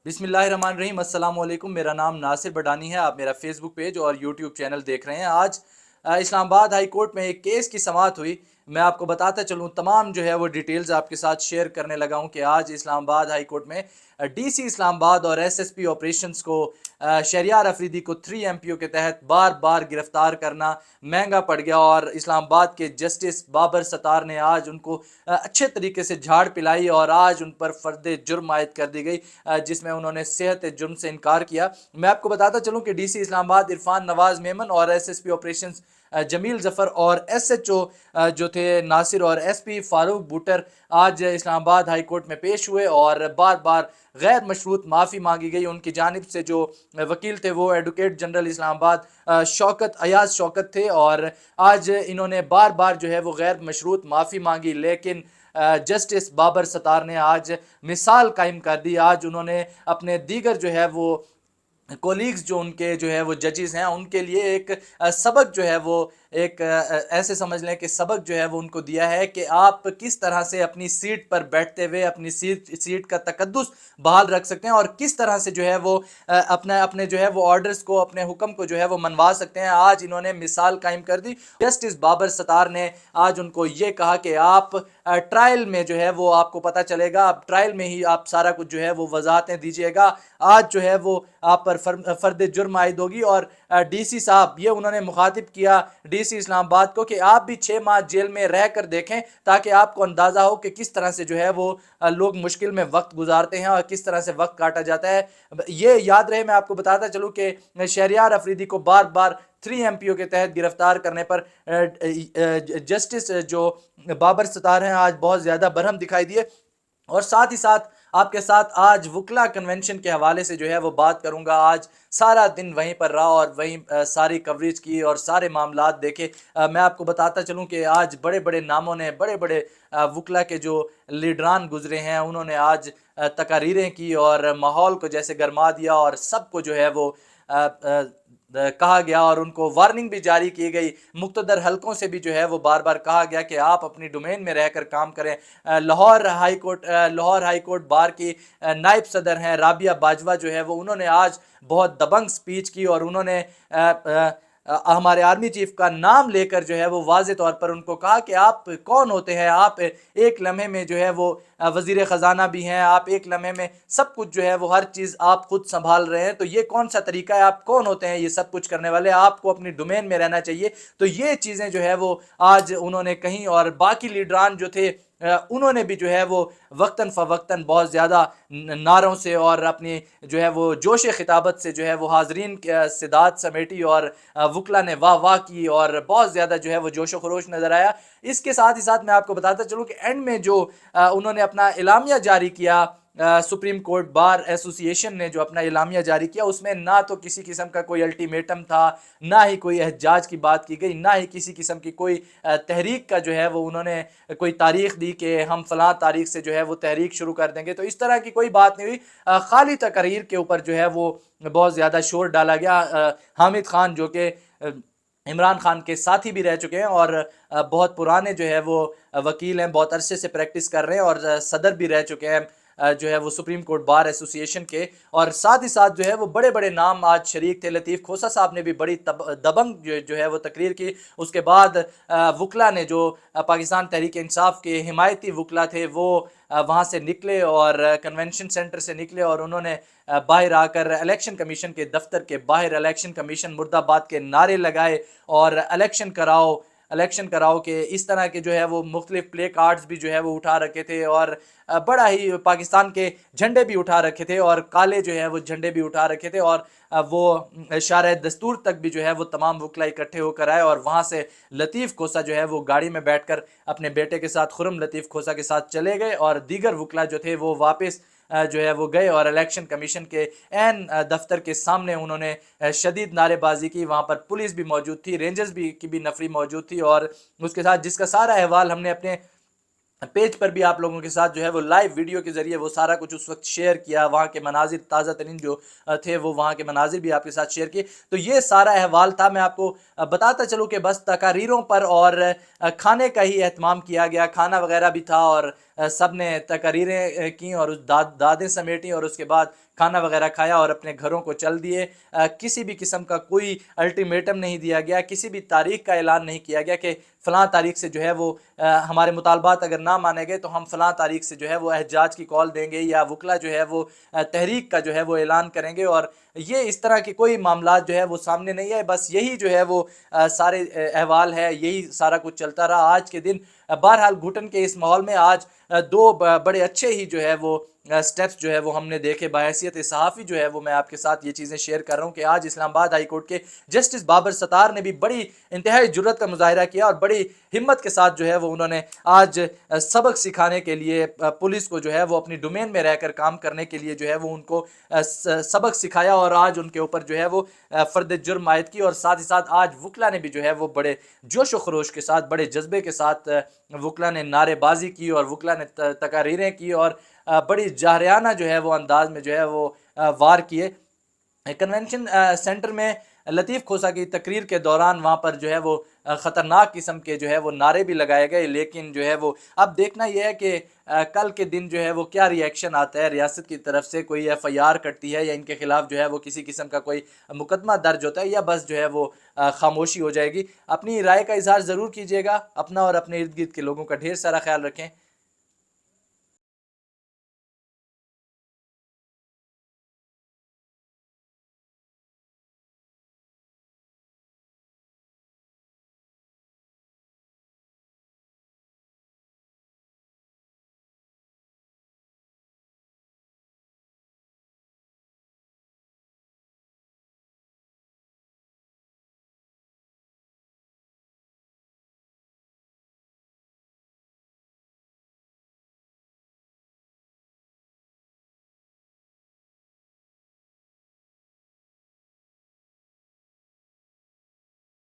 बिस्मिल्लाहिर्रहमानिर्रहीम अस्सलाम वालेकुम। मेरा नाम नासिर बडानी है। आप मेरा फेसबुक पेज और यूट्यूब चैनल देख रहे हैं। आज इस्लामाबाद हाई कोर्ट में एक केस की समाअत हुई। मैं आपको बताता चलूँ, तमाम जो है वो डिटेल्स आपके साथ शेयर करने लगा हूँ कि आज इस्लामाबाद हाई कोर्ट में डीसी इस्लामाबाद और एसएसपी ऑपरेशंस को शहरियार अफरीदी को 3 MPO के तहत बार बार गिरफ्तार करना महंगा पड़ गया और इस्लामाबाद के जस्टिस बाबर सत्तार ने आज उनको अच्छे तरीके से झाड़ पिलाई और आज उन पर फर्द जुर्म आयद कर दी गई, जिसमें उन्होंने सेहत जुर्म से इनकार किया। मैं आपको बताता चलूँ कि डीसी इस्लामाबाद इरफान नवाज मेमन और एसएसपी ऑपरेशंस जमील जफर और एसएचओ जो थे नासिर और एसपी फारूक बूटर आज इस्लामाबाद हाई कोर्ट में पेश हुए और बार बार गैर मशरूत माफ़ी मांगी गई। उनकी जानिब से जो वकील थे वो एडवोकेट जनरल इस्लामाबाद शौकत अयाज शौकत थे और आज इन्होंने बार बार जो है वो गैर मशरूत माफ़ी मांगी, लेकिन जस्टिस बाबर सत्तार ने आज मिसाल कायम कर दी। आज उन्होंने अपने दीगर जो है वो कोलीग्स जो उनके जो है वो जजेस हैं उनके लिए एक सबक जो है वो एक ऐसे समझ लें कि सबक जो है वो उनको दिया है कि आप किस तरह से अपनी सीट पर बैठते हुए अपनी सीट का तकद्दुस बहाल रख सकते हैं और किस तरह से जो है वो अपने अपने जो है वो ऑर्डर्स को, अपने हुक्म को जो है वो मनवा सकते हैं। आज इन्होंने मिसाल कायम कर दी। जस्टिस बाबर सत्तार ने आज उनको ये कहा कि आप ट्रायल में जो है वो आपको पता चलेगा, आप ट्रायल में ही आप सारा कुछ जो है वो वजाहतें दीजिएगा। आज जो है वो आप पर फर्द जुर्म आयद होगी और डीसी साहब ये उन्होंने मुखातिब किया डीसी इस्लामाबाद को कि आप भी 6 माह जेल में रह कर देखें ताकि आपको अंदाज़ा हो कि किस तरह से जो है वो लोग मुश्किल में वक्त गुजारते हैं और किस तरह से वक्त काटा जाता है। ये याद रहे, मैं आपको बताता चलूँ कि शहरियार अफरीदी को बार बार 3 MPO के तहत गिरफ्तार करने पर जस्टिस जो बाबर सत्तार हैं आज बहुत ज़्यादा बरहम दिखाई दिए। और साथ ही साथ आपके साथ आज वकला कन्वेंशन के हवाले से जो है वो बात करूंगा। आज सारा दिन वहीं पर रहा और वहीं सारी कवरेज की और सारे मामलात देखे। मैं आपको बताता चलूं कि आज बड़े बड़े नामों ने, बड़े बड़े वकला के जो लीडरान गुजरे हैं उन्होंने आज तकारीरें की और माहौल को जैसे गरमा दिया और सबको जो है वो कहा गया और उनको वार्निंग भी जारी की गई। मुक्तदर हलकों से भी जो है वो बार बार कहा गया कि आप अपनी डोमेन में रहकर काम करें। लाहौर हाई कोर्ट बार की नायब सदर हैं राबिया बाजवा जो है वो उन्होंने आज बहुत दबंग स्पीच की और उन्होंने हमारे आर्मी चीफ का नाम लेकर जो है वो वाज़े तौर पर उनको कहा कि आप कौन होते हैं, आप एक लम्हे में जो है वो वज़ीर ख़जाना भी हैं, आप एक लम्हे में सब कुछ जो है वो हर चीज़ आप खुद संभाल रहे हैं, तो ये कौन सा तरीका है, आप कौन होते हैं ये सब कुछ करने वाले, आपको अपनी डोमेन में रहना चाहिए। तो ये चीज़ें जो है वो आज उन्होंने कहीं और बाकी लीडरान जो थे उन्होंने भी जो है वो वक्तन फ़वक्तन बहुत ज़्यादा नारों से और अपनी जो है वो जोश खिताबत से जो है वो हाजरीन सिदात समेटी और वकला ने वाह वाह की और बहुत ज़्यादा जो है वो जोश खरोश नज़र आया। इसके साथ ही साथ मैं आपको बताता चलूँ कि एंड में जो उन्होंने अपना एलामिया जारी किया, सुप्रीम कोर्ट बार एसोसिएशन ने जो अपना एलामिया जारी किया उसमें ना तो किसी किस्म का कोई अल्टीमेटम था, ना ही कोई एहजाज की बात की गई, ना ही किसी किस्म की कोई तहरीक का जो है वो उन्होंने कोई तारीख दी कि हम फलां तारीख से जो है वो तहरीक शुरू कर देंगे। तो इस तरह की कोई बात नहीं हुई। खाली तकरीर के ऊपर जो है वो बहुत ज़्यादा शोर डाला गया। हामिद खान जो कि इमरान खान के साथी भी रह चुके हैं और बहुत पुराने जो है वो वकील हैं, बहुत अरसे से प्रैक्टिस कर रहे हैं और सदर भी रह चुके हैं जो है वो सुप्रीम कोर्ट बार एसोसिएशन के। और साथ ही साथ जो है वो बड़े बड़े नाम आज शरीक थे। लतीफ़ खोसा साहब ने भी बड़ी दबंग जो है वो तकरीर की। उसके बाद वकला ने जो पाकिस्तान तहरीक इंसाफ के हिमायती वकला थे वो वहाँ से निकले और कन्वेंशन सेंटर से निकले और उन्होंने बाहर आकर इलेक्शन कमीशन के दफ्तर के बाहर इलेक्शन कमीशन मुर्दाबाद के नारे लगाए और इलेक्शन कराओ के इस तरह के जो है वो मुख्तलिफ प्ले कार्ड्स भी जो है वो उठा रखे थे और बड़ा ही पाकिस्तान के झंडे भी उठा रखे थे और काले जो है वो झंडे भी उठा रखे थे और वो इशारे दस्तूर तक भी जो है वो तमाम वकला इकट्ठे होकर आए और वहाँ से लतीफ़ खोसा जो है वो गाड़ी में बैठकर अपने बेटे के साथ, खुरम लतीफ़ खोसा के साथ चले गए और दीगर वकला जो थे वो वापस जो है वो गए और इलेक्शन कमीशन के एन दफ्तर के सामने उन्होंने शदीद नारेबाजी की। वहाँ पर पुलिस भी मौजूद थी, रेंजर्स भी की भी नफरी मौजूद थी और उसके साथ जिसका सारा अहवाल हमने अपने पेज पर भी आप लोगों के साथ जो है वो लाइव वीडियो के ज़रिए वो सारा कुछ उस वक्त शेयर किया, वहाँ के मनाजिर ताज़ा तरीन जो थे वो वहाँ के मनाजिर भी आपके साथ शेयर किए। तो ये सारा अहवाल था। मैं आपको बताता चलूँ कि बस तकारीरों पर और खाने का ही अहतमाम किया गया, खाना वगैरह भी था और सब ने तकारीरें की और उस दादें समेटी और उसके बाद खाना वगैरह खाया और अपने घरों को चल दिए। किसी भी किस्म का कोई अल्टीमेटम नहीं दिया गया, किसी भी तारीख का ऐलान नहीं किया गया कि फ़लाँ तारीख से जो है वो हमारे मुतालबात अगर ना माने गए तो हम फ़लाँ तारीख से जो है वो एहजाज की कॉल देंगे या वकला जो है वो तहरीक का जो है वो ऐलान करेंगे। और ये इस तरह के कोई मामला जो है वो सामने नहीं है। बस यही जो है वो सारे अहवाल है, यही सारा कुछ चलता रहा आज के दिन। बहरहाल घुटन के इस माहौल में आज दो बड़े अच्छे ही जो है वो स्टेप्स जो है वो हमने देखे। बाहैसियत सहाफ़ी जो है वो मैं आपके साथ ये चीज़ें शेयर कर रहा हूँ कि आज इस्लामाबाद हाई कोर्ट के जस्टिस बाबर सत्तार ने भी बड़ी इंतहाई जुर्रत का मुजाहिरा किया और बड़ी हिम्मत के साथ जो है वो उन्होंने आज सबक सिखाने के लिए पुलिस को जो है वो अपनी डोमेन में रहकर काम करने के लिए जो है वो उनको सबक सिखाया और आज उनके ऊपर जो है वो फ़र्द जुर्म आयद की। और साथ ही साथ आज वकला ने भी जो है वो बड़े जोश व खरोश के साथ, बड़े जज्बे के साथ वकला ने नारेबाजी की और वकला ने तकारीरें की और बड़ी जाहरियाना जो है वो अंदाज में जो है वो वार किए। कन्वेंशन सेंटर में लतीफ़ खोसा की तकरीर के दौरान वहाँ पर जो है वो ख़तरनाक किस्म के जो है वो नारे भी लगाए गए। लेकिन जो है वो अब देखना यह है कि कल के दिन जो है वो क्या रिएक्शन आता है रियासत की तरफ से, कोई एफआईआर कटती है या इनके खिलाफ जो है वो किसी किस्म का कोई मुकदमा दर्ज होता है या बस जो है वो खामोशी हो जाएगी। अपनी राय का इजहार ज़रूर कीजिएगा। अपना और अपने इर्द गिर्द के लोगों का ढेर सारा ख्याल रखें।